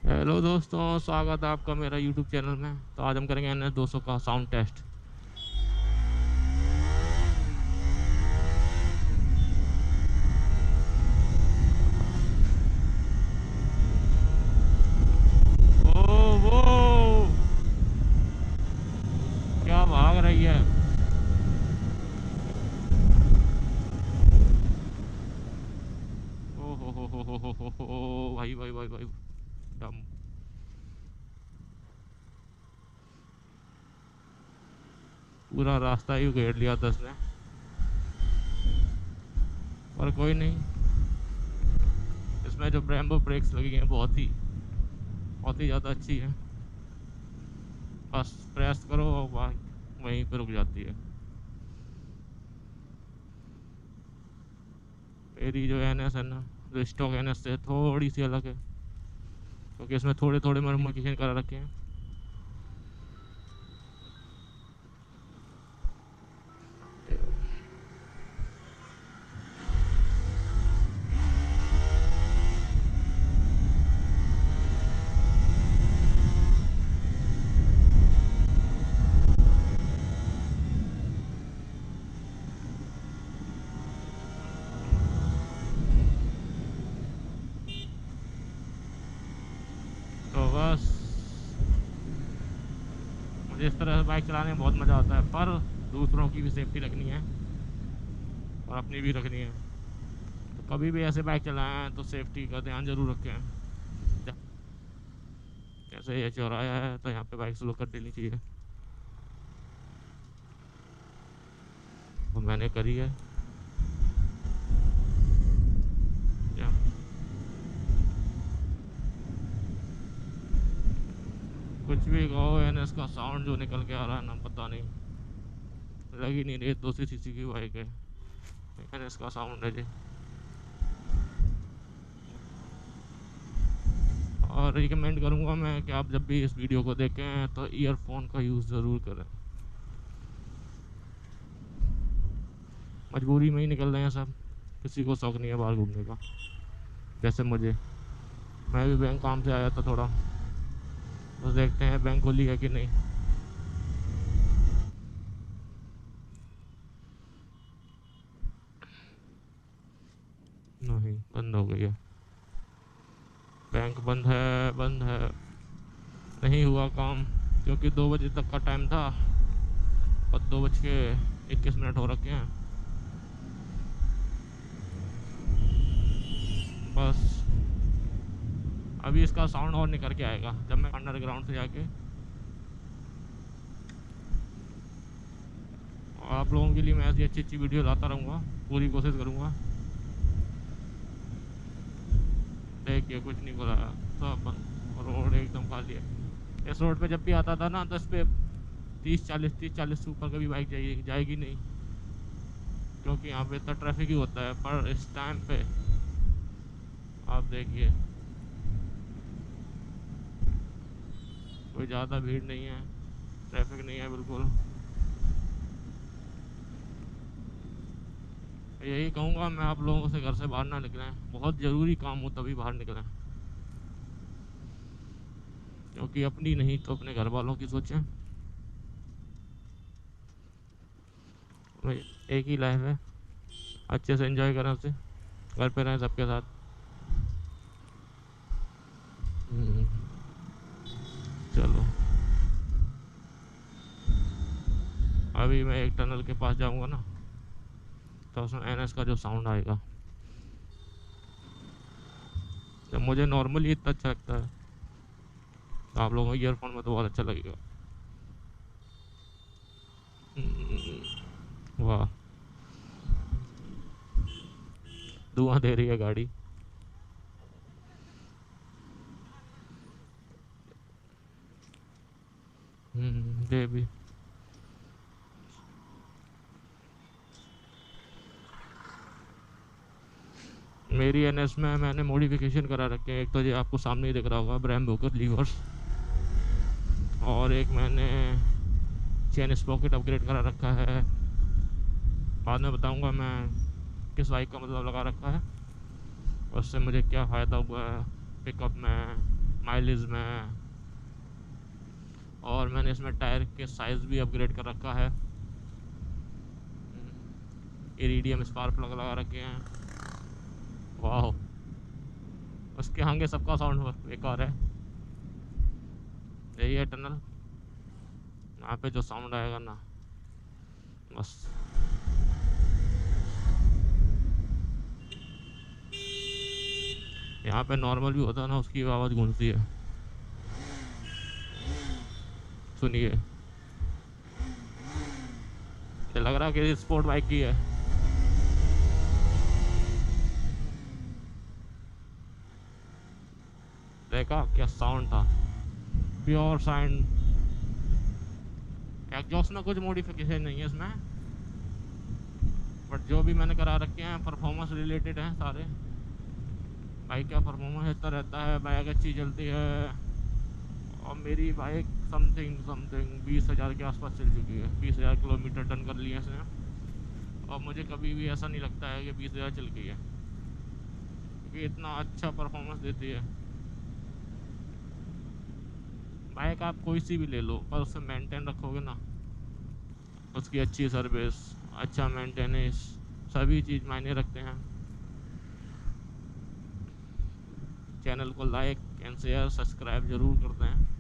Hello दोस्तों, स्वागत है आपका मेरा यूट्यूब चैनल में। तो आज हम करेंगे NS 200 का साउंड टेस्ट। ओ वो क्या भाग रही है। ओ हो भाई भाई भाई भाई डम। पूरा रास्ता ही घेर लिया 10 ने। पर कोई नहीं, इसमें जो ब्रेम्बो ब्रेक्स लगी हैं बहुत ही ज़्यादा अच्छी है। बस प्रेस करो और वहीं पे रुक जाती है। मेरी जो NS है ना, जो स्टॉक NS से थोड़ी सी अलग है, क्योंकि इसमें थोड़े थोड़े मॉडिफिकेशन करा रखे हैं। तो बस मुझे इस तरह से बाइक चलाने में बहुत मज़ा आता है, पर दूसरों की भी सेफ्टी रखनी है और अपनी भी रखनी है। तो कभी भी ऐसे बाइक चलाएं तो सेफ्टी का ध्यान जरूर रखें। जैसे ये चौराहा है तो यहाँ पे बाइक स्लो कर देनी चाहिए, वो मैंने करी है। या कुछ भी कहो, NS का साउंड जो निकल के आ रहा है ना, पता नहीं, लग ही नहीं रही 200 cc की बाइक है। NS का साउंड है जी। और रिकमेंड करूँगा मैं कि आप जब भी इस वीडियो को देखें तो ईयरफोन का यूज़ ज़रूर करें। मजबूरी में ही निकल रहे हैं सब, किसी को शौक नहीं है बाहर घूमने का, जैसे मुझे। मैं भी बैंक काम से आया था थोड़ा, बस देखते हैं बैंक खुली है कि नहीं। नहीं, बंद हो गई है। बैंक बंद है, बंद है। नहीं हुआ काम, क्योंकि 2 बजे तक का टाइम था और 2:21 हो रखे हैं। बस अभी इसका साउंड और निकल के आएगा जब मैं अंडरग्राउंड से जाके आप लोगों के लिए मैं ऐसी अच्छी अच्छी वीडियो लाता रहूँगा, पूरी कोशिश करूँगा। देखिए कुछ नहीं खुला है, सब बंद, रोड एकदम खाली है। इस रोड पे जब भी आता था ना, 10 पे 30 40 से ऊपर कभी बाइक जाएगी नहीं, क्योंकि यहाँ पे इतना ट्रैफिक ही होता है। पर इस टाइम पे आप देखिए, कोई ज़्यादा भीड़ नहीं है, ट्रैफिक नहीं है बिल्कुल। यही कहूँगा मैं आप लोगों से, घर से बाहर ना निकलें, बहुत ज़रूरी काम हो तभी बाहर निकलें, क्योंकि अपनी नहीं तो अपने घर वालों की सोचें। भाई एक ही लाइफ है, अच्छे से एंजॉय करें उसे, घर पे रहें सबके साथ। हम्म, चलो अभी मैं एक टनल के पास जाऊंगा ना, तो उसमें NS का जो साउंड आएगा, जब मुझे नॉर्मली इतना अच्छा लगता है, तो आप लोगों को ईयरफोन में तो बहुत अच्छा लगेगा। वाह, धुआं दे रही है गाड़ी। दे भी। मेरी NS में मैंने मॉडिफिकेशन करा रखे हैं। एक तो ये आपको सामने ही दिख रहा होगा, ब्रेम्बो के लीवर्स, और एक मैंने चेन स्प्रॉकेट अपग्रेड करा रखा है। बाद में बताऊंगा मैं किस बाइक का मतलब लगा रखा है, उससे मुझे क्या फ़ायदा हुआ है पिकअप में, माइलेज में। और मैंने इसमें टायर के साइज़ भी अपग्रेड कर रखा है। इरिडियम स्पार्क प्लग लगा रखे हैं। वाह, उसके आगे सबका साउंड बेकार है। यही है टनल, यहाँ पे जो साउंड आएगा ना, बस। यहाँ पे नॉर्मल भी होता है ना, उसकी आवाज़ गूंजती है। सुनिए, ये लग रहा है कि स्पोर्ट बाइक की है। देखा क्या साउंड था, प्योर साउंड। एग्जॉस्ट में कुछ मॉडिफिकेशन नहीं है इसमें, बट जो भी मैंने करा रखे हैं परफॉर्मेंस रिलेटेड हैं सारे। बाइक का परफॉर्मेंस इतना रहता है, बाइक अच्छी चलती है। और मेरी बाइक समथिंग 20,000 के आसपास चल चुकी है। 20,000 किलोमीटर डन कर लिया इसने। और मुझे कभी भी ऐसा नहीं लगता है कि 20,000 चल गई है, क्योंकि इतना अच्छा परफॉर्मेंस देती है बाइक। आप कोई सी भी ले लो, पर उसे मेंटेन रखोगे ना, उसकी अच्छी सर्विस, अच्छा मेंटेनेंस, सभी चीज़ मायने रखते हैं। चैनल को लाइक एंड शेयर सब्सक्राइब ज़रूर करते हैं।